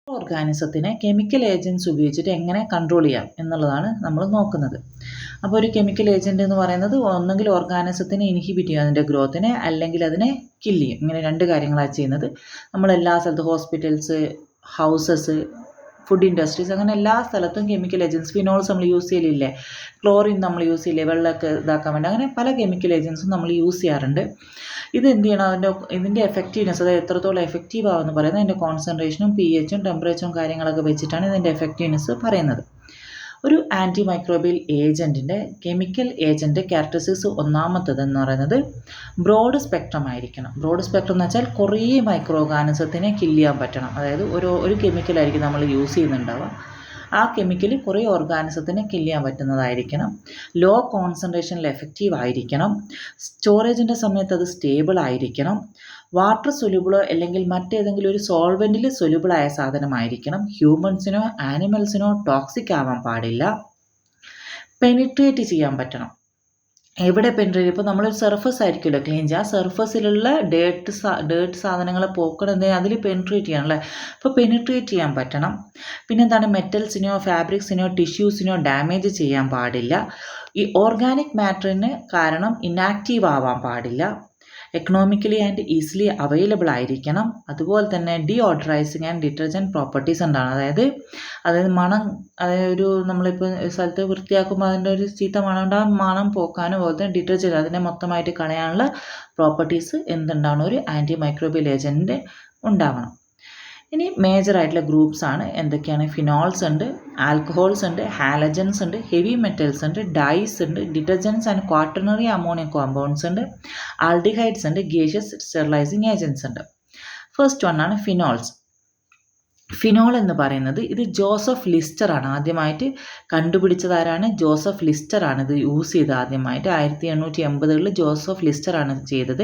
ഓർഗാനിസത്തിനെ chemical agents ഉപയോഗിച്ചിട്ട് എങ്ങനെ control ചെയ്യാം എന്നുള്ളതാണ് നമ്മൾ നോക്കുന്നത്. അപ്പോൾ ഒരു കെമിക്കൽ ഏജൻറ്റ് എന്ന് പറയുന്നത് ഒന്നെങ്കിൽ ഓർഗാനിസത്തിനെ ഇൻഹിബിറ്റ് ചെയ്യും, അതിൻ്റെ ഗ്രോത്തിനെ, അല്ലെങ്കിൽ അതിനെ കില്ല് ചെയ്യും. ഇങ്ങനെ രണ്ട് കാര്യങ്ങളാണ് ചെയ്യുന്നത്. നമ്മളെല്ലാ സ്ഥലത്തും ഹോസ്പിറ്റൽസ്, ഹൗസസ്, ഫുഡ് ഇൻഡസ്ട്രീസ്, അങ്ങനെ എല്ലാ സ്ഥലത്തും കെമിക്കൽ ഏജൻറ്റ്സ്, ഫിനോൾസ് നമ്മൾ യൂസ് ചെയ്യലില്ലേ, ക്ലോറിൻ നമ്മൾ യൂസ് ചെയ്യില്ലേ വെള്ളമൊക്കെ ഇതാക്കാൻ വേണ്ടി, അങ്ങനെ പല കെമിക്കൽ ഏജൻറ്റ്സും നമ്മൾ യൂസ് ചെയ്യാറുണ്ട്. ഇത് എന്ത് ചെയ്യണം, ഇതിൻ്റെ എഫക്റ്റീവ്നെസ്, അതായത് എത്രത്തോളം എഫക്റ്റീവ് ആവുമെന്ന് പറയുന്നത് അതിൻ്റെ കോൺസെൻട്രേഷനും pHഉം ടെമ്പറേച്ചറും കാര്യങ്ങളൊക്കെ വെച്ചിട്ടാണ് ഇതിൻ്റെ എഫക്റ്റീവ്നെസ് പറയുന്നത്. ഒരു ആൻറ്റി മൈക്രോബിയൽ ഏജൻറ്റിൻ്റെ കെമിക്കൽ ഏജൻറ്റ് ക്യാരക്ടറിസ്റ്റിക്സ് ഒന്നാമത്തേതെന്ന് പറയുന്നത് ബ്രോഡ് സ്പെക്ട്രം ആയിരിക്കണം. ബ്രോഡ് സ്പെക്ട്രം എന്ന് വെച്ചാൽ കുറേ മൈക്രോ ഓർഗാനിസത്തിനെ കില്ല് ചെയ്യാൻ പറ്റണം. അതായത് ഒരു കെമിക്കലായിരിക്കും നമ്മൾ യൂസ് ചെയ്യുന്നുണ്ടാവുക, ആ കെമിക്കൽ കുറേ ഓർഗാനിസത്തിനെ കില്ല് ചെയ്യാൻ പറ്റുന്നതായിരിക്കണം. ലോ കോൺസെൻട്രേഷനിൽ എഫക്റ്റീവ് ആയിരിക്കണം. സ്റ്റോറേജിൻ്റെ സമയത്ത് അത് സ്റ്റേബിൾ ആയിരിക്കണം. വാട്ടർ സൊല്യൂബിളോ അല്ലെങ്കിൽ മറ്റേതെങ്കിലും ഒരു സോൾവെൻറ്റിൽ സൊല്യൂബിളായ സാധനമായിരിക്കണം. ഹ്യൂമൻസിനോ ആനിമൽസിനോ ടോക്സിക് ആവാൻ പാടില്ല. പെനിട്രേറ്റ് ചെയ്യാൻ പറ്റണം. എവിടെ പെനിട്രേറ്റ്, ഇപ്പോൾ നമ്മളൊരു സർഫസ് ആയിരിക്കുമല്ലോ ക്ലീൻ ചെയ്യുക, ആ സർഫസിലുള്ള ഡേർട്ട് സാധനങ്ങളെ പോക്കണമെന്ന് അതിൽ പെനിട്രേറ്റ് ചെയ്യണമല്ലേ, അപ്പോൾ പെനിട്രേറ്റ് ചെയ്യാൻ പറ്റണം. പിന്നെന്താണ്, മെറ്റൽസിനോ ഫാബ്രിക്സിനോ ടിഷ്യൂസിനോ ഡാമേജ് ചെയ്യാൻ പാടില്ല. ഈ ഓർഗാനിക് മാറ്ററിന് കാരണം ഇനാക്റ്റീവ് ആവാൻ പാടില്ല. എക്കണോമിക്കലി ആൻഡ് ഈസിലി അവൈലബിൾ ആയിരിക്കണം. അതുപോലെ തന്നെ ഡീഓഡറൈസിങ് ആൻഡ് ഡിറ്റർജൻറ്റ് പ്രോപ്പർട്ടീസ് ഉണ്ടാണ്. അതായത് മണം, അതായത് നമ്മളിപ്പോൾ സ്ഥലത്ത് വൃത്തിയാക്കുമ്പോൾ അതിൻ്റെ ഒരു ചീത്ത മണം ഉണ്ട്, ആ മണം പോക്കാനും അതുപോലെ തന്നെ ഡിറ്റർജൻറ്റ് അതിനെ മൊത്തമായിട്ട് കളയാനുള്ള പ്രോപ്പർട്ടീസ് എന്തുണ്ടാവണം, ഒരു ആൻറ്റി മൈക്രോബിയൽ ഏജൻറ്റിൻ്റെ ഉണ്ടാവണം. ഇനി മേജറായിട്ടുള്ള ഗ്രൂപ്പ്സ് ആണ് എന്തൊക്കെയാണ്, ഫിനോൾസ് ഉണ്ട്, ആൽക്കഹോൾസ് ഉണ്ട്, ഹാലജൻസ് ഉണ്ട്, ഹെവി മെറ്റൽസ് ഉണ്ട്, ഡൈസ് ഉണ്ട്, detergents and quaternary ammonium compounds ഉണ്ട്, ആൽഡിഹൈഡ്സ് ഉണ്ട്, ഗേഷ്യസ് സ്റ്റെറിലൈസിങ് ഏജൻസ് ഉണ്ട്. ഫസ്റ്റ് വൺ ആണ് ഫിനോൾസ്. ഫിനോൾ എന്ന് പറയുന്നത് ഇത് ജോസഫ് ലിസ്റ്ററാണ് ആദ്യമായിട്ട് കണ്ടുപിടിച്ചതാരാണ്, ജോസഫ് ലിസ്റ്ററാണ് ഇത് യൂസ് ചെയ്തത് ആദ്യമായിട്ട് 1880 ജോസഫ് ലിസ്റ്ററാണ് ചെയ്തത്.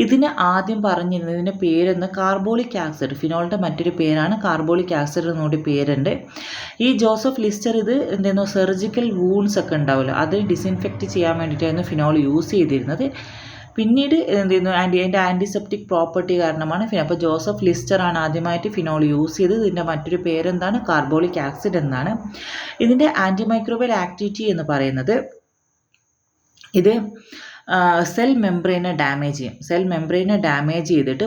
ഇതിന് ആദ്യം പറഞ്ഞിരുന്നതിൻ്റെ പേരെന്ന് കാർബോളിക് ആസിഡ്, ഫിനോളിൻ്റെ മറ്റൊരു പേരാണ് കാർബോളിക് ആസിഡ് എന്നൊരു പേരുണ്ട്. ഈ ജോസഫ് ലിസ്റ്റർ ഇത് എന്തായിരുന്നു, സർജിക്കൽ വൂൺസ് ഒക്കെ ഉണ്ടാവുമല്ലോ അത് ഡിസിൻഫെക്റ്റ് ചെയ്യാൻ വേണ്ടിയിട്ടായിരുന്നു ഫിനോൾ യൂസ് ചെയ്തിരുന്നത്. പിന്നീട് എന്ത് ചെയ്യുന്നു, അതിൻ്റെ ആൻറ്റിസെപ്റ്റിക് പ്രോപ്പർട്ടി കാരണമാണ് അപ്പോൾ ജോസഫ് ലിസ്റ്ററാണ് ആദ്യമായിട്ട് ഫിനോൾ യൂസ് ചെയ്തത്. ഇതിൻ്റെ മറ്റൊരു പേരെന്താണ്, കാർബോളിക് ആസിഡ് എന്നാണ്. ഇതിൻ്റെ ആൻറ്റിമൈക്രോബിയൽ ആക്ടിവിറ്റി എന്ന് പറയുന്നത് ഇത് സെൽ മെംബ്രെയിനെ ഡാമേജ് ചെയ്യും. സെൽ മെംബ്രെയിനെ ഡാമേജ് ചെയ്തിട്ട്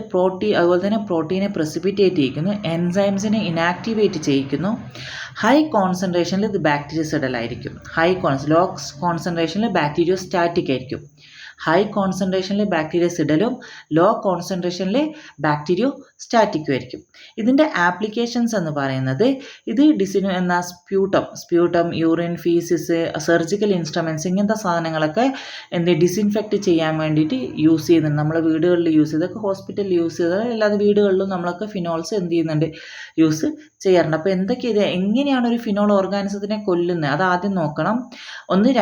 അതുപോലെ തന്നെ പ്രോട്ടീനെ പ്രസിപ്പിറ്റേറ്റ് ചെയ്യിക്കുന്നു, എൻസൈംസിനെ ഇനാക്ടിവേറ്റ് ചെയ്യിക്കുന്നു. ഹൈ കോൺസെൻട്രേഷനിൽ ഇത് ബാക്ടീരിയസിഡലായിരിക്കും. ലോ കോൺസെൻട്രേഷനിൽ ബാക്ടീരിയോസ്റ്റാറ്റിക് ആയിരിക്കും. ഹൈ കോൺസെൻട്രേഷനിൽ ബാക്ടീരിയസിഡലും ലോ കോൺസെൻട്രേഷനിൽ ബാക്ടീരിയോസ്റ്റാറ്റിക്കും ആയിരിക്കും. ഇതിൻ്റെ ആപ്ലിക്കേഷൻസ് എന്ന് പറയുന്നത് ഇത് സ്പ്യൂട്ടം, യൂറിൻ, ഫീസിസ്, സർജിക്കൽ ഇൻസ്ട്രുമെൻറ്റ്സ് ഇങ്ങനത്തെ സാധനങ്ങളൊക്കെ ഡിസിൻഫെക്റ്റ് ചെയ്യാൻ വേണ്ടിയിട്ട് യൂസ് ചെയ്യുന്നുണ്ട്. നമ്മൾ വീടുകളിൽ യൂസ് ചെയ്തൊക്കെ ഹോസ്പിറ്റലിൽ യൂസ് ചെയ്തത് അല്ലാതെ വീടുകളിലും നമ്മളൊക്കെ ഫിനോൾസ് എന്ത് ചെയ്യുന്നുണ്ട്, യൂസ് ചെയ്യാറുണ്ട്. അപ്പോൾ എങ്ങനെയാണ് ഒരു ഫിനോൾ ഓർഗാനിസത്തിനെ കൊല്ലുന്നത് അത് ആദ്യം നോക്കണം.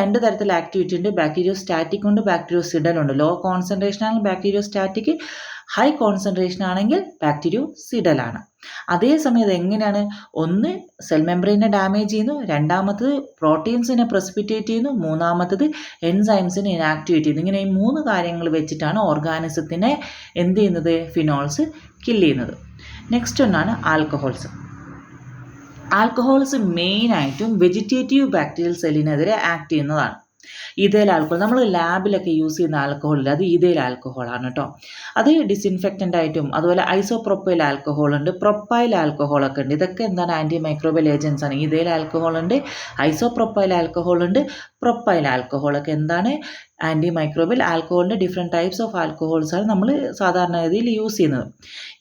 രണ്ട് തരത്തിൽ ആക്ടിവിറ്റി ഉണ്ട്, ബാക്ടീരിയോസ്റ്റാറ്റിക് ഉണ്ട്, ബാക്ടീരിയോസിഡൽ ഉണ്ട്. ലോ കോൺസെൻട്രേഷൻ ആണെങ്കിൽ ബാക്ടീരിയോസ്റ്റാറ്റിക്, ഹൈ കോൺസെൻട്രേഷൻ ആണെങ്കിൽ ബാക്ടീരിയോസിഡലാണ്. അതേസമയം എങ്ങനെയാണ്, ഒന്ന് സെൽ മെംബ്രെയിനെ ഡാമേജ് ചെയ്യുന്നു, രണ്ടാമത്തത് പ്രോട്ടീൻസിനെ പ്രസിപ്പിറ്റേറ്റ് ചെയ്യുന്നു, മൂന്നാമത്തത് എൻസൈംസിനെ ഇനാക്ടിവേറ്റ് ചെയ്യുന്നു. ഇങ്ങനെ ഈ 3 കാര്യങ്ങൾ വെച്ചിട്ടാണ് ഓർഗാനിസത്തിനെ എന്ത് ചെയ്യുന്നത്, ഫിനോൾസ് കില്ല് ചെയ്യുന്നത്. നെക്സ്റ്റ് ഒന്നാണ് ആൽക്കഹോൾസ്. ആൽക്കഹോൾസ് മെയിനായിട്ടും വെജിറ്റേറ്റീവ് ബാക്ടീരിയൽ സെല്ലിനെതിരെ ആക്ട് ചെയ്യുന്നതാണ്. ഈതേൽ ആൽക്കഹോൾ, നമ്മൾ ലാബിലൊക്കെ യൂസ് ചെയ്യുന്ന ആൽക്കഹോളില്ല, അത് ഈതേൽ ആൽക്കഹോളാണ് കേട്ടോ. അത് ഡിസിൻഫെക്റ്റൻ്റ് ആയിട്ടും, അതുപോലെ ഐസോപ്രോപ്പൈൽ ആൽക്കഹോൾ ഉണ്ട്, പ്രൊപ്പൈൽ ആൽക്കഹോളൊക്കെ ഉണ്ട്. ഇതൊക്കെ എന്താണ്, ആൻറ്റി മൈക്രോബിയൽ ഏജൻസ് ആണ്. ഈതേൽ ആൽക്കഹോൾ ഉണ്ട്, ഐസോപ്രോപ്പൈൽ ആൽക്കഹോൾ ഉണ്ട്, പ്രൊപ്പൈൽ ആൽക്കഹോളൊക്കെ എന്താണ്, ആൻറ്റി മൈക്രോബിയൽ ആൽക്കഹോളിൻ്റെ ഡിഫറെൻറ്റ് ടൈപ്സ് ഓഫ് ആൽക്കഹോൾസാണ് നമ്മൾ സാധാരണ രീതിയിൽ യൂസ് ചെയ്യുന്നത്.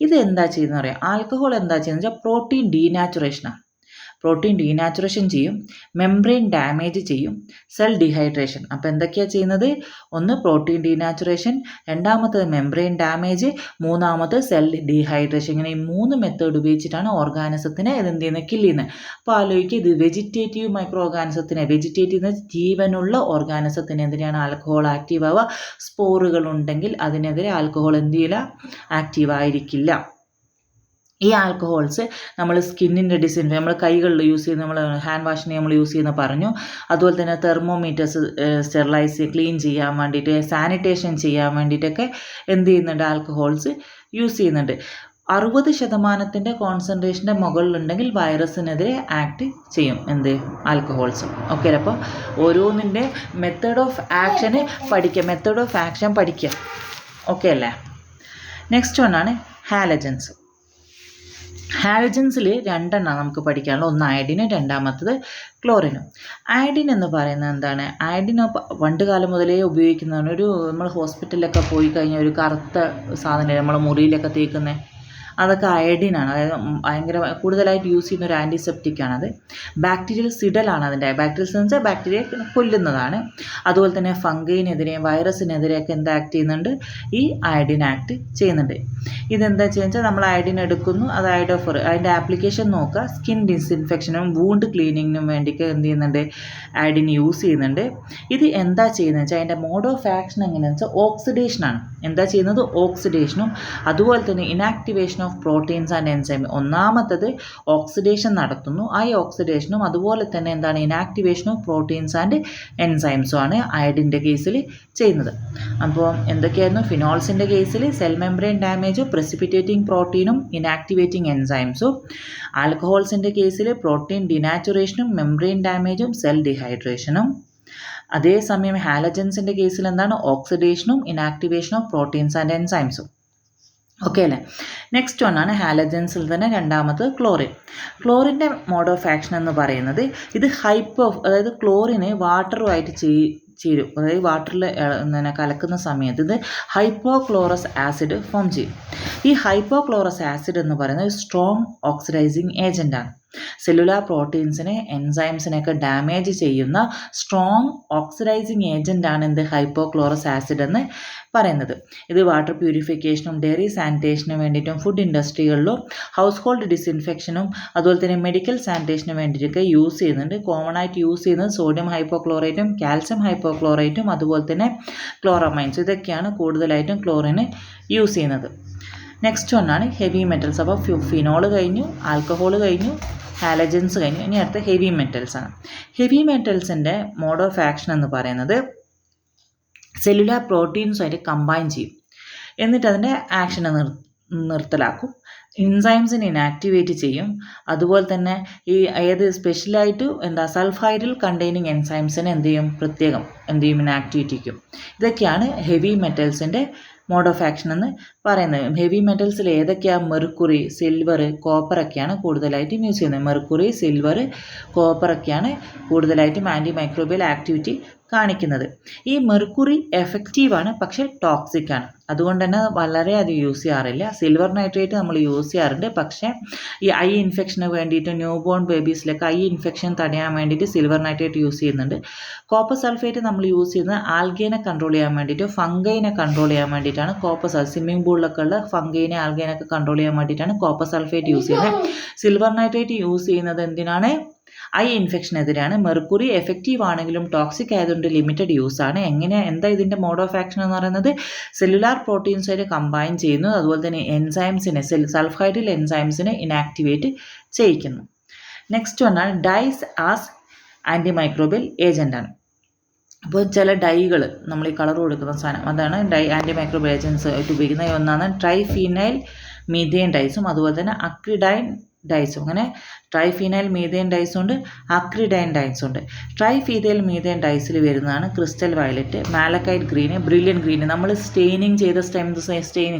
ഇത് എന്താ ചെയ്യുന്നത് അറിയാം, ആൽക്കഹോൾ എന്താ ചെയ്യുന്നത് വെച്ചാൽ പ്രോട്ടീൻ ഡീനാച്ചുറേഷനാണ്. പ്രോട്ടീൻ ഡീനാച്ചുറേഷൻ ചെയ്യും, മെംബ്രെയിൻ ഡാമേജ് ചെയ്യും, സെൽ ഡീഹൈഡ്രേഷൻ. അപ്പോൾ എന്തൊക്കെയാണ് ചെയ്യുന്നത്, ഒന്ന് പ്രോട്ടീൻ ഡീനാച്ചുറേഷൻ, രണ്ടാമത്തത് മെംബ്രെയിൻ ഡാമേജ്, മൂന്നാമത് സെൽ ഡീഹൈഡ്രേഷൻ. ഇങ്ങനെ ഈ 3 മെത്തേഡ് ഉപയോഗിച്ചിട്ടാണ് ഓർഗാനിസത്തിനെ എന്ത് ചെയ്യുന്നത്, കില്ല് ചെയ്യുന്നത്. അപ്പോൾ ആലോചിക്കുക, ഇത് വെജിറ്റേറ്റീവ് മൈക്രോ ഓർഗാനിസത്തിനെ, വെജിറ്റേറ്റീവ് ജീവനുള്ള ഓർഗാനിസത്തിന് എന്തിനാണ് ആൽക്കഹോൾ ആക്റ്റീവ് ആവുക, സ്പോറുകൾ ഉണ്ടെങ്കിൽ അതിനെതിരെ ആൽക്കഹോൾ എന്ത് ചെയ്യില്ല, ആക്റ്റീവ് ആയിരിക്കില്ല. ഈ ആൽക്കഹോൾസ് നമ്മൾ സ്കിന്നിൻ്റെ നമ്മൾ കൈകളിൽ യൂസ് ചെയ്യുന്ന, നമ്മൾ ഹാൻഡ് വാഷിന് നമ്മൾ യൂസ് ചെയ്യുന്ന പറഞ്ഞു. അതുപോലെ തന്നെ തെർമോമീറ്റേഴ്സ് ക്ലീൻ ചെയ്യാൻ വേണ്ടിയിട്ട്, സാനിറ്റേഷൻ ചെയ്യാൻ വേണ്ടിയിട്ടൊക്കെ എന്ത് ചെയ്യുന്നുണ്ട്, ആൽക്കഹോൾസ് യൂസ് ചെയ്യുന്നുണ്ട്. 60% കോൺസെൻട്രേഷൻ്റെ മുകളിലുണ്ടെങ്കിൽ വൈറസിനെതിരെ ആക്ട് ചെയ്യും എന്ത് ആൽക്കഹോൾസ്. ഓക്കെ, അപ്പോൾ ഓരോന്നിൻ്റെ മെത്തേഡ് ഓഫ് ആക്ഷന് പഠിക്കുക. ഓക്കെ അല്ലേ? നെക്സ്റ്റ് വണ്ണാണ് ഹാലജൻസ്. ഹാലജൻസിൽ 2 നമുക്ക് പഠിക്കാനുള്ളത്. ഒന്ന് അയഡിനും, രണ്ടാമത്തത് ക്ലോറിനും. അയഡിൻ എന്ന് പറയുന്നത് എന്താണ്? അയഡിൻ പണ്ട് കാലം മുതലേ ഉപയോഗിക്കുന്നതാണ്. നമ്മൾ ഹോസ്പിറ്റലിലൊക്കെ പോയി കഴിഞ്ഞാൽ ഒരു കറുത്ത സാധനം നമ്മൾ മുറിയിലൊക്കെ തേക്കുന്നത്, അതൊക്കെ അയഡിനാണ്. അതായത് ഭയങ്കര കൂടുതലായിട്ട് യൂസ് ചെയ്യുന്ന ഒരു ആൻറ്റിസെപ്റ്റിക്കാണത്. ബാക്ടീരിയൽ സിഡലാണ് അതിൻ്റെ. ബാക്ടീരിയൽസ് എന്ന് വെച്ചാൽ ബാക്ടീരിയ കൊല്ലുന്നതാണ്. അതുപോലെ തന്നെ ഫംഗൈനെതിരെയും വൈറസിനെതിരെയൊക്കെ എന്താ ആക്ട് ചെയ്യുന്നുണ്ട്? ഈ അയഡിൻ ആക്ട് ചെയ്യുന്നുണ്ട്. ഇതെന്താ ചെയ്യുന്നത്? നമ്മൾ അയഡിൻ എടുക്കുന്നു, അത് അയഡോഫർ. അതിൻ്റെ ആപ്ലിക്കേഷൻ നോക്കുക. സ്കിൻ ഡിസിൻഫെക്ഷനും വൂണ്ട് ക്ലീനിങ്ങിനും വേണ്ടിയിട്ട് എന്ത് ചെയ്യുന്നുണ്ട്? അയഡിൻ യൂസ് ചെയ്യുന്നുണ്ട്. ഇത് എന്താ ചെയ്യുന്നത് വെച്ചാൽ അതിൻ്റെ മോഡ് ഓഫ് ആക്ഷൻ എങ്ങനെയാണെന്ന് വെച്ചാൽ ഓക്സിഡേഷനാണ്. എന്താ ചെയ്യുന്നത്? ഓക്സിഡേഷനും അതുപോലെ തന്നെ inactivation of proteins and enzyme. ഒന്നാമത്തത് ഓക്സിഡേഷൻ നടത്തുന്നു. ആ ഓക്സിഡേഷനും അതുപോലെ തന്നെ എന്താണ്? ഇനാക്ടിവേഷൻ ഓഫ് പ്രോട്ടീൻസ് ആൻഡ് എൻസൈംസും ആണ് അയഡിൻ്റെ കേസിൽ ചെയ്യുന്നത്. അപ്പോൾ എന്തൊക്കെയായിരുന്നു? ഫിനോൾസിൻ്റെ കേസിൽ സെൽ മെംബ്രെയിൻ ഡാമേജും പ്രസിപ്പിറ്റേറ്റിംഗ് പ്രോട്ടീനും ഇനാക്ടിവേറ്റിംഗ് എൻസൈംസും. ആൽക്കഹോൾസിൻ്റെ കേസിൽ പ്രോട്ടീൻ ഡിനാച്ചുറേഷനും മെംബ്രെയിൻ ഡാമേജും സെൽ ഡിഹൈഡ്രേഷനും. അതേസമയം ഹാലജൻസിൻ്റെ കേസിൽ എന്താണ്? ഓക്സിഡേഷനും ഇനാക്ടിവേഷൻ ഓഫ് പ്രോട്ടീൻസ് ആൻഡ് എൻസൈംസും. ഓക്കെ അല്ലേ? നെക്സ്റ്റ് വണ്ണാണ് ഹാലജൻസിൽ തന്നെ രണ്ടാമത് ക്ലോറിൻ. ക്ലോറിൻ്റെ മോഡ് ഓഫ് ആക്ഷൻ എന്ന് പറയുന്നത് ഇത് അതായത് ക്ലോറിന് വാട്ടറുമായിട്ട് ചേരും. അതായത് വാട്ടറിൽ കലക്കുന്ന സമയത്ത് ഇത് ഹൈപ്പോക്ലോറസ് ആസിഡ് ഫോം ചെയ്യും. ഈ ഹൈപ്പോക്ലോറസ് ആസിഡ് എന്ന് പറയുന്നത് സ്ട്രോങ് ഓക്സിഡൈസിങ് ഏജൻ്റാണ്. സെല്ലുലാർ പ്രോട്ടീൻസിനെ എൻസൈംസിനെയൊക്കെ ഡാമേജ് ചെയ്യുന്ന സ്ട്രോങ് ഓക്സിഡൈസിങ് ഏജൻ്റാണ് എന്ത്? ഹൈപ്പോക്ലോറസ് ആസിഡ് എന്ന് പറയുന്നത്. ഇത് വാട്ടർ പ്യൂരിഫിക്കേഷനും ഡെയറി സാനിറ്റേഷനും വേണ്ടിയിട്ടും ഫുഡ് ഇൻഡസ്ട്രികളിലും ഹൗസ് ഹോൾഡ് ഡിസിൻഫെക്ഷനും അതുപോലെ തന്നെ മെഡിക്കൽ സാനിറ്റേഷനും വേണ്ടിയിട്ടൊക്കെ യൂസ് ചെയ്യുന്നുണ്ട്. കോമൺ ആയിട്ട് യൂസ് ചെയ്യുന്നത് സോഡിയം ഹൈപ്പോക്ലോറേറ്റും കാൽസ്യം ഹൈപ്പോക്ലോറേറ്റും അതുപോലെ തന്നെ ക്ലോറമൈൻസ്. ഇതൊക്കെയാണ് കൂടുതലായിട്ടും ക്ലോറിന് യൂസ് ചെയ്യുന്നത്. നെക്സ്റ്റ് വണ്ണാണ് ഹെവി മെറ്റൽസ്. അപ്പോൾ ഫിനോൾ കഴിഞ്ഞു, ആൽക്കഹോൾ കഴിഞ്ഞു, ഹാലജൻസ് കഴിഞ്ഞു. ഇനി അടുത്ത ഹെവി മെറ്റൽസ് ആണ്. ഹെവി മെറ്റൽസിൻ്റെ മോഡ് ഓഫ് ആക്ഷൻ എന്ന് പറയുന്നത് സെല്ലുലാർ പ്രോട്ടീൻസുമായിട്ട് കമ്പൈൻ ചെയ്യും. എന്നിട്ട് അതിൻ്റെ ആക്ഷനെ നിർത്തലാക്കും. എൻസൈംസിനെ ഇനാക്ടിവേറ്റ് ചെയ്യും. അതുപോലെ തന്നെ സ്പെഷ്യലായിട്ട് സൾഫൈഡിൽ കണ്ടെയ്നിങ് എൻസൈംസിനെ പ്രത്യേകം ഇനാക്ടിവേറ്റ് ചെയ്യും. ഇതൊക്കെയാണ് ഹെവി മെറ്റൽസിൻ്റെ മോഡ് ഓഫ് ആക്ഷൻ എന്ന് പറയുന്നത്. ഹെവി മെറ്റൽസിൽ ഏതൊക്കെയാണ്? മെർക്കുറി, സിൽവർ, കോപ്പറൊക്കെയാണ് കൂടുതലായിട്ടും യൂസ് ചെയ്യുന്നത്. മെർക്കുറി, സിൽവർ, കോപ്പറൊക്കെയാണ് കൂടുതലായിട്ടും ആൻറ്റി മൈക്രോബിയൽ ആക്ടിവിറ്റി കാണിക്കുന്നത്. ഈ മെർക്കുറി എഫക്റ്റീവാണ്, പക്ഷേ ടോക്സിക് ആണ്. അതുകൊണ്ട് തന്നെ വളരെയധികം യൂസ് ചെയ്യാറില്ല. സിൽവർ നൈട്രേറ്റ് നമ്മൾ യൂസ് ചെയ്യാറുണ്ട്, പക്ഷേ ഈ ഐ ഇൻഫെക്ഷന് വേണ്ടിയിട്ട് ന്യൂ ബോൺ ബേബീസിലൊക്കെ ഐ ഇൻഫെക്ഷൻ തടയാൻ വേണ്ടിയിട്ട് സിൽവർ നൈട്രേറ്റ് യൂസ് ചെയ്യുന്നുണ്ട്. കോപ്പർ സൾഫേറ്റ് നമ്മൾ യൂസ് ചെയ്യുന്നത് ആൽഗേനെ കൺട്രോൾ ചെയ്യാൻ വേണ്ടിയിട്ട്, ഫംഗൈനെ കൺട്രോൾ ചെയ്യാൻ വേണ്ടിയിട്ടാണ്. സ്വിമ്മിംഗ് പൂളിലൊക്കെ ഉള്ള ഫംഗൈനെ ആൽഗേനൊക്കെ കൺട്രോൾ ചെയ്യാൻ വേണ്ടിയിട്ടാണ് കോപ്പർ സൾഫേറ്റ് യൂസ് ചെയ്യുന്നത്. സിൽവർ നൈട്രേറ്റ് യൂസ് ചെയ്യുന്നത് എന്തിനാണ്? ഐ ഇൻഫെക്ഷനെതിരെയാണ്. മെർക്കുറി എഫക്റ്റീവ് ആണെങ്കിലും ടോക്സിക് ആയതുകൊണ്ട് ലിമിറ്റഡ് യൂസ് ആണ്. എന്താ ഇതിൻ്റെ മോഡ് ഓഫ് ആക്ഷൻ എന്ന് പറയുന്നത്? സെല്ലുലാർ പ്രോട്ടീൻസുമായിട്ട് കമ്പൈൻ ചെയ്യുന്നു. അതുപോലെ തന്നെ എൻസൈംസിനെ സൾഫൈഡിൽ എൻസൈംസിനെ ഇനാക്ടിവേറ്റ് ചെയ്യിക്കുന്നു. നെക്സ്റ്റ് വണ്ണാണ് ഡൈസ് ആസ് ആൻറ്റി മൈക്രോബിയൽ ഏജൻ്റാണ്. അപ്പോൾ ചില ഡൈകൾ നമ്മൾ ഈ കളർ കൊടുക്കുന്ന സാധനം അതാണ് ആൻറ്റി മൈക്രോബിയൽ ഏജൻസ് ആയിട്ട് ഉപയോഗിക്കുന്ന ഒന്നാണ് ട്രൈഫീനൈൽ മീഥെയ്ൻ ഡൈസും അതുപോലെ തന്നെ അക്രിഡൈൻ ഡൈസും. അങ്ങനെ ട്രൈഫീനൈൽ മീഥെയ്ൻ ഡൈസും ഉണ്ട്, അക്രിഡൈൻ ഡൈസും ഉണ്ട്. ട്രൈഫീനൈൽ മീഥെയ്ൻ ഡൈസിൽ വരുന്നതാണ് crystal violet, malachite green, brilliant green. നമ്മൾ സ്റ്റെയിനിങ് ചെയ്ത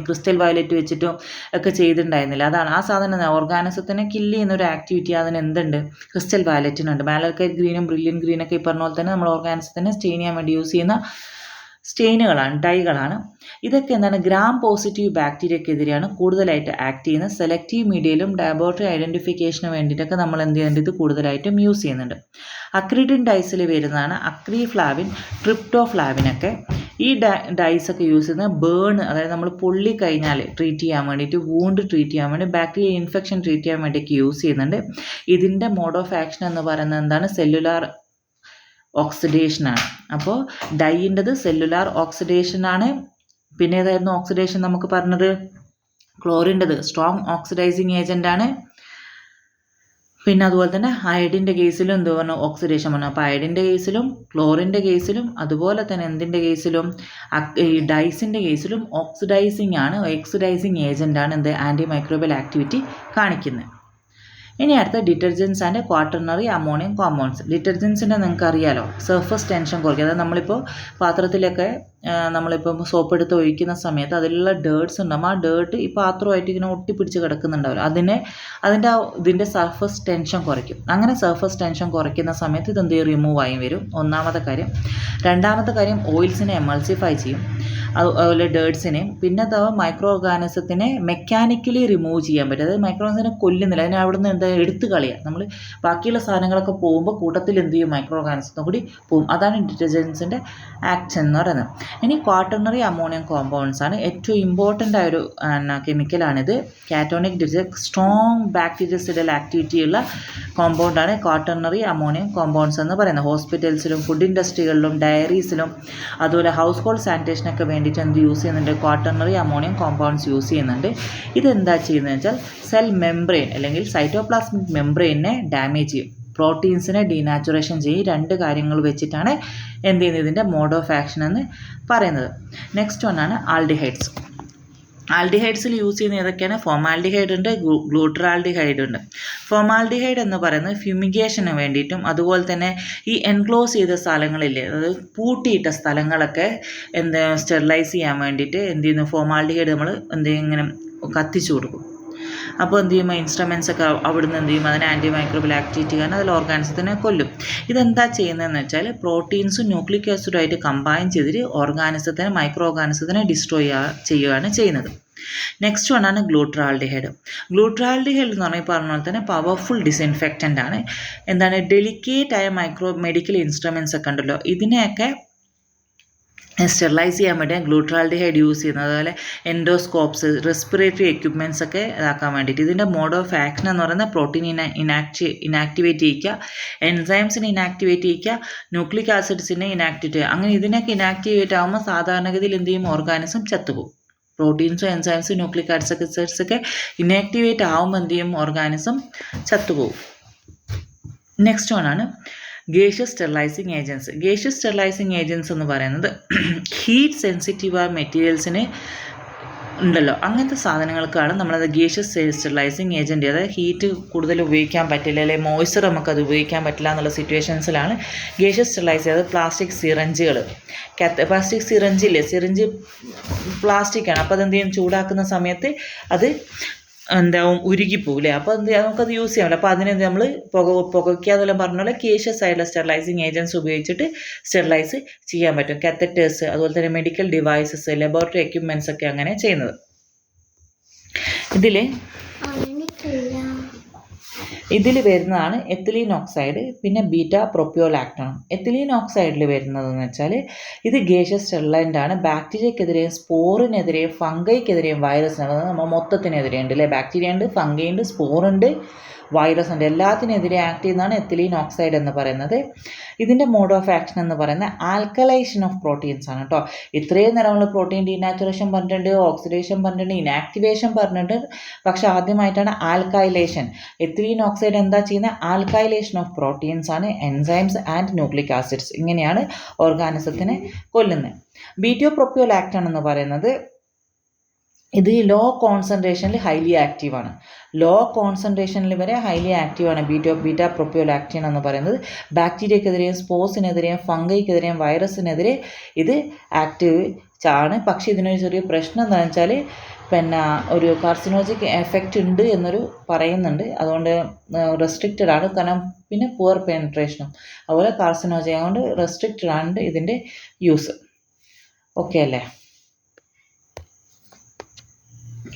ക്രിസ്റ്റൽ വയലറ്റ് വെച്ചിട്ടും ഒക്കെ ചെയ്തിട്ടുണ്ടായിരുന്നില്ല. അതാണ് ആ സാധനം ഓർഗാനിസത്തിനെ കില്ല് ചെയ്യുന്ന ഒരു ആക്ടിവിറ്റി അതിന് എന്തുണ്ട്? ക്രിസ്റ്റൽ വയലറ്റിനുണ്ട്. മാലക്കൈറ്റ് ഗ്രീനും ബ്രില്യൻ ഗ്രീനൊക്കെ ഈ പറഞ്ഞ പോലെ തന്നെ നമ്മൾ ഓർഗാനിസത്തിനെ സ്റ്റെയിൻ ചെയ്യാൻ വേണ്ടി യൂസ് ചെയ്യുന്ന സ്റ്റെയിനുകളാണ്, ഡൈകളാണ്. ഇതൊക്കെ എന്താണ്? ഗ്രാം പോസിറ്റീവ് ബാക്ടീരിയക്കെതിരെയാണ് കൂടുതലായിട്ട് ആക്ട് ചെയ്യുന്നത്. സെലക്റ്റീവ് മീഡിയയിലും ലബോറട്ടറി ഐഡൻറ്റിഫിക്കേഷന് വേണ്ടിയിട്ടൊക്കെ നമ്മൾ എന്ത് ചെയ്യുന്നുണ്ട്? ഇത് കൂടുതലായിട്ടും യൂസ് ചെയ്യുന്നുണ്ട്. അക്രിഡിൻ ഡൈസിൽ വരുന്നതാണ് അക്രിഫ്ലാവിൻ, ട്രിപ്റ്റോഫ്ലാവിനൊക്കെ. ഈ ഡൈസൊക്കെ യൂസ് ചെയ്യുന്നത് അതായത് നമ്മൾ പൊള്ളി കഴിഞ്ഞാൽ ട്രീറ്റ് ചെയ്യാൻ വേണ്ടിയിട്ട്, വൂണ്ട് ട്രീറ്റ് ചെയ്യാൻ വേണ്ടി, ബാക്ടീരിയൽ ഇൻഫെക്ഷൻ ട്രീറ്റ് ചെയ്യാൻ വേണ്ടിയൊക്കെ യൂസ് ചെയ്യുന്നുണ്ട്. ഇതിൻ്റെ മോഡ് ഓഫ് ആക്ഷൻ എന്ന് പറയുന്നത് എന്താണ്? സെല്ലുലാർ ഓക്സിഡേഷനാണ്. അപ്പോൾ ഡൈൻ്റെത് സെല്ലുലാർ ഓക്സിഡേഷനാണ്. പിന്നെ ഏതായിരുന്നു ഓക്സിഡേഷൻ നമുക്ക് പറഞ്ഞത്? ക്ലോറിൻ്റെത് സ്ട്രോങ് ഓക്സിഡൈസിങ് ഏജൻ്റാണ്. പിന്നെ അതുപോലെ തന്നെ അയഡിൻ്റെ കേസിലും എന്ത് പറഞ്ഞു, ഓക്സിഡേഷൻ പറഞ്ഞു. അപ്പോൾ അയഡിൻ്റെ കേസിലും ക്ലോറിൻ്റെ കേസിലും അതുപോലെ തന്നെ എന്തിൻ്റെ കേസിലും ഈ ഡൈസിൻ്റെ കേസിലും ഓക്സിഡൈസിങ് ഏജൻ്റാണ് എന്ത് ആൻറ്റി മൈക്രോബിയൽ ആക്ടിവിറ്റി കാണിക്കുന്നത്. ഇനി അടുത്ത detergents and quaternary ammonium compounds. ഡിറ്റർജൻസിൻ്റെ നിങ്ങൾക്ക് അറിയാലോ, സർഫസ് ടെൻഷൻ കുറയ്ക്കുക. അതായത് നമ്മളിപ്പോൾ പാത്രത്തിലൊക്കെ നമ്മളിപ്പം സോപ്പ് എടുത്ത് ഒഴിക്കുന്ന സമയത്ത് അതിലുള്ള ഡേർട്സ് ഉണ്ടാകും. ആ ഡേർട്ട് ഈ പാത്രമായിട്ട് ഇങ്ങനെ ഒട്ടിപ്പിടിച്ച് കിടക്കുന്നുണ്ടാവില്ല, ഇതിൻ്റെ സർഫസ് ടെൻഷൻ കുറയ്ക്കും. അങ്ങനെ സർഫസ് ടെൻഷൻ കുറയ്ക്കുന്ന സമയത്ത് ഇതെന്ത് ചെയ്യും, റിമൂവ് ആയി വരും, ഒന്നാമത്തെ കാര്യം. രണ്ടാമത്തെ കാര്യം, ഓയിൽസിനെ എമൾസിഫൈ ചെയ്യും, അതുപോലെ ഡേർട്സിനെയും. പിന്നെ മൈക്രോ ഓർഗാനിസത്തിനെ മെക്കാനിക്കലി റിമൂവ് ചെയ്യാൻ പറ്റും. അതായത് മൈക്രോ ഓർഗാനിസത്തിനെ കൊല്ലുന്നില്ല, അതിനെ അവിടെ നിന്ന് എന്താ എടുത്ത് കളയുക. നമ്മൾ ബാക്കിയുള്ള സാധനങ്ങളൊക്കെ പോകുമ്പോൾ കൂട്ടത്തിൽ എന്ത് ചെയ്യും, മൈക്രോ ഓർഗാനിസത്തും കൂടി പോകും. അതാണ് ഡിറ്റർജൻസിൻ്റെ ആക്ഷൻ എന്ന് പറയുന്നത്. ഇനി ക്വാട്ടർണറി അമോണിയം കോമ്പൗണ്ട്സ് ആണ് ഏറ്റവും ഇമ്പോർട്ടൻ്റ് ആയ ഒരു കെമിക്കലാണിത്. കാറ്റോണിക് സ്ട്രോങ് ബാക്ടീരിയസിഡൽ ആക്ടിവിറ്റിയുള്ള കോമ്പൗണ്ടാണ് ക്വാട്ടർണറി അമോണിയം കോമ്പൗണ്ട്സ് എന്ന് പറയുന്നത്. ഹോസ്പിറ്റൽസിലും ഫുഡ് ഇൻഡസ്ട്രികളിലും ഡയറീസിലും അതുപോലെ ഹൗസ് ഹോൾഡ് സാനിറ്റേഷനൊക്കെ വേണ്ടിയിട്ട് എന്ത് യൂസ് ചെയ്യുന്നുണ്ട്, ക്വാട്ടർണറി അമോണിയം കോമ്പൗണ്ട്സ് യൂസ് ചെയ്യുന്നുണ്ട്. ഇതെന്താ ചെയ്യുന്നത് വെച്ചാൽ സെൽ മെംബ്രെയിൻ അല്ലെങ്കിൽ സൈറ്റോപ്ലാസ്മിക് മെംബ്രെയിനെ ഡാമേജ് ചെയ്യും, പ്രോട്ടീൻസിനെ ഡീനാച്ചുറേഷൻ ചെയ്യും. രണ്ട് കാര്യങ്ങൾ വെച്ചിട്ടാണ് എന്ത് ചെയ്യുന്നത്, ഇതിൻ്റെ മോഡ് ഓഫ് ആക്ഷൻ എന്ന് പറയുന്നത്. നെക്സ്റ്റ് വണ്ണാണ് ആൽഡിഹൈഡ്സ്. ആൽഡിഹൈഡ്സിൽ യൂസ് ചെയ്യുന്ന ഏതൊക്കെയാണ്, ഫോമാൽഡിഹൈഡ് ഉണ്ട്, ഗ്ലൂട്ടറാൽഡിഹൈഡ് ഉണ്ട്. ഫോമാൽഡിഹൈഡ് എന്ന് പറയുന്നത് ഫ്യൂമിഗേഷന് വേണ്ടിയിട്ടും അതുപോലെ തന്നെ ഈ എൻക്ലോസ് ചെയ്ത സ്ഥലങ്ങളില്ലേ, അതായത് പൂട്ടിയിട്ട സ്ഥലങ്ങളൊക്കെ സ്റ്റെറിലൈസ് ചെയ്യാൻ വേണ്ടിയിട്ട് എന്ത് ചെയ്യുന്നു, ഫോമാൽഡിഹൈഡ് നമ്മൾ ഇങ്ങനെ കത്തിച്ചു കൊടുക്കും. അപ്പോൾ എന്ത് ചെയ്യുമ്പോൾ ഇൻസ്ട്രുമെൻറ്റ്സ് ഒക്കെ അവിടുന്ന് എന്ത് ചെയ്യും, അതിനെ ആൻറ്റി മൈക്രോബിയൽ ആക്ടിവിറ്റി കാരണം അതിൽ ഓർഗാനിസത്തിനെ കൊല്ലും. ഇതെന്താ ചെയ്യുന്നതെന്ന് വെച്ചാൽ പ്രോട്ടീൻസും ന്യൂക്ലിക് ആസിഡുമായിട്ട് കമ്പൈൻ ചെയ്തിട്ട് മൈക്രോ ഓർഗാനിസത്തിനെ ഡിസ്ട്രോയ് ചെയ്യുകയാണ് ചെയ്യുന്നത്. Next വണ്ണാണ് glutaraldehyde. ഗ്ലൂട്ടറാൽഡിഹൈഡ് എന്ന് പറഞ്ഞ പോലെ തന്നെ പവർഫുൾ ഡിസിൻഫെക്റ്റൻ്റ് ആണ്. ഡെലിക്കേറ്റ് ആയ മെഡിക്കൽ ഇൻസ്ട്രുമെൻറ്റ്സ് ഒക്കെ ഉണ്ടല്ലോ, ഇതിനെയൊക്കെ സ്റ്റെറിലൈസ് ചെയ്യാൻ വേണ്ടി ഗ്ലൂട്ടറാൽഡിഹൈഡ് യൂസ് ചെയ്യുന്നത്. അതുപോലെ എൻഡോസ്കോപ്സ്, റെസ്പിറേറ്ററി എക്യുപ്മെൻറ്റ്സ് ഒക്കെ ഇതാക്കാൻ വേണ്ടിയിട്ട്. ഇതിൻ്റെ മോഡ് ഓഫ് ആക്ഷൻ എന്ന് പറയുന്നത് പ്രോട്ടീൻ ഇനാക്ടിവേറ്റ് ചെയ്യിക്കുക, എൻസൈംസിനെ ഇനാക്ടിവേറ്റ് ചെയ്യിക്കുക, ന്യൂക്ലിക് ആസിഡ്സിനെ ഇനാക്ടിവേറ്റ് ചെയ്യുക. അങ്ങനെ ഇതിനൊക്കെ ഇനാക്ടിവേറ്റ് ആകുമ്പോൾ സാധാരണഗതിയിൽ എന്ത് ചെയ്യും, ഓർഗാനിസം ചത്തുപോകും. പ്രോട്ടീൻസും എൻസൈംസും ന്യൂക്ലിക് ആസിഡ്സൊക്കെ ഇനാക്ടിവേറ്റ് ആകുമ്പോൾ എന്ത് ചെയ്യും, ഓർഗാനിസം ചത്തുപോകും. നെക്സ്റ്റ് വണ്ണാണ് gaseous sterilising agents. Gaseous sterilising agents എന്ന് പറയുന്നത് ഹീറ്റ് സെൻസിറ്റീവായ മെറ്റീരിയൽസിന് ഉണ്ടല്ലോ, അങ്ങനത്തെ സാധനങ്ങൾക്കാണ് നമ്മളത് ഗേഷ്യസ് സ്റ്റെറിലൈസിങ് ഏജൻറ്റ്. അതായത് ഹീറ്റ് കൂടുതൽ ഉപയോഗിക്കാൻ പറ്റില്ല, അല്ലെങ്കിൽ മോയ്സ്ചർ നമുക്കത് ഉപയോഗിക്കാൻ പറ്റില്ല എന്നുള്ള സിറ്റുവേഷൻസിലാണ് ഗേഷ്യസ് സ്റ്റെറിലൈസ് ചെയ്തത്. പ്ലാസ്റ്റിക് സിറിഞ്ച് പ്ലാസ്റ്റിക്കാണ്. അപ്പോൾ അതെന്ത് ചെയ്യും, ചൂടാക്കുന്ന സമയത്ത് അത് എന്താവും, ഉരുകിപ്പോവില്ലേ. അപ്പോൾ എന്ത് ചെയ്യാം, നമുക്കത് യൂസ് ചെയ്യാമല്ലോ. അപ്പോൾ അതിനെ നമ്മൾ പുകയ്ക്കാതെല്ലാം പറഞ്ഞ പോലെ കേഷ്യസ് ആയിട്ടുള്ള സ്റ്റെറിലൈസിങ് ഏജൻസ് ഉപയോഗിച്ചിട്ട് സ്റ്റെറിലൈസ് ചെയ്യാൻ പറ്റും. കാത്തറ്റേഴ്സ്, അതുപോലെ തന്നെ മെഡിക്കൽ ഡിവൈസസ്, ലബോറട്ടറി എക്യുപ്മെൻറ്റ്സ് ഒക്കെ അങ്ങനെ ചെയ്യുന്നത്. ഇതിൽ വരുന്നതാണ് എത്തിലീൻ ഓക്സൈഡ്, പിന്നെ ബീറ്റാ പ്രൊപ്പിയോലാക്ടോൺ. എത്തിലീൻ ഓക്സൈഡിൽ വരുന്നതെന്ന് വെച്ചാൽ ഇത് ഗേഷ്യസ് സ്റ്റെറിലൻ്റ് ആണ്. ബാക്ടീരിയക്കെതിരെയും സ്പോറിനെതിരെയും ഫംഗൈക്കെതിരെയും വൈറസിന്, നമ്മൾ മൊത്തത്തിനെതിരെ ഉണ്ട് അല്ലേ, ബാക്ടീരിയ ഉണ്ട്, ഫംഗൈ ഉണ്ട്, സ്പോറുണ്ട്, വൈറസ് ഉണ്ട്, എല്ലാത്തിനെതിരെ ആക്ട് ചെയ്യുന്നതാണ് എത്തിലീൻ ഓക്സൈഡ് എന്ന് പറയുന്നത്. ഇതിൻ്റെ മോഡ് ഓഫ് ആക്ഷൻ എന്ന് പറയുന്നത് ആൽക്കലൈഷൻ ഓഫ് പ്രോട്ടീൻസ് ആണ് കേട്ടോ. ഇത്രയും നേരം നമ്മൾ പ്രോട്ടീൻ ഡീനാച്ചുറേഷൻ പറഞ്ഞിട്ടുണ്ട്, ഓക്സിഡേഷൻ പറഞ്ഞിട്ടുണ്ട്, ഇനാക്ടിവേഷൻ പറഞ്ഞിട്ടുണ്ട്. പക്ഷെ ആദ്യമായിട്ടാണ് ആൽക്കൈലേഷൻ. എത്തിലീൻ ഓക്സൈഡ് എന്താ ചെയ്യുന്നത്, ആൽക്കൈലേഷൻ ഓഫ് പ്രോട്ടീൻസ് ആണ്, എൻസൈംസ് ആൻഡ് ന്യൂക്ലിക് ആസിഡ്സ്. ഇങ്ങനെയാണ് ഓർഗാനിസത്തിനെ കൊല്ലുന്നത്. ബീറ്റാ പ്രൊപ്പിയോലാക്ടോൺ എന്ന് പറയുന്നത് ഇത് ലോ കോൺസെൻട്രേഷനിൽ ഹൈലി ആക്റ്റീവാണ്. ലോ കോൺസെൻട്രേഷനിൽ വരെ ഹൈലി ആക്റ്റീവാണ് ബീറ്റാ പ്രൊപ്പിയോലാക്ടോൺ എന്ന് പറയുന്നത്. ബാക്ടീരിയക്കെതിരെയും സ്പോർസിനെതിരെയും ഫംഗൈക്കെതിരെയും വൈറസിനെതിരെ ഇത് ആക്റ്റീവ് ആണ്. പക്ഷേ ഇതിനൊരു ചെറിയ പ്രശ്നം എന്താണെന്ന് വെച്ചാൽ പിന്നെ ഒരു കാർസിനോജിക് എഫക്റ്റ് ഉണ്ട് എന്നൊരു പറയുന്നുണ്ട്. അതുകൊണ്ട് റെസ്ട്രിക്റ്റഡ് ആണ്. കാരണം പിന്നെ പുവർ പെനിട്രേഷനും അതുപോലെ കാർസിനോജി, അതുകൊണ്ട് റെസ്ട്രിക്റ്റഡ് ആണ് ഇതിൻ്റെ യൂസ്. ഓക്കെ അല്ലേ?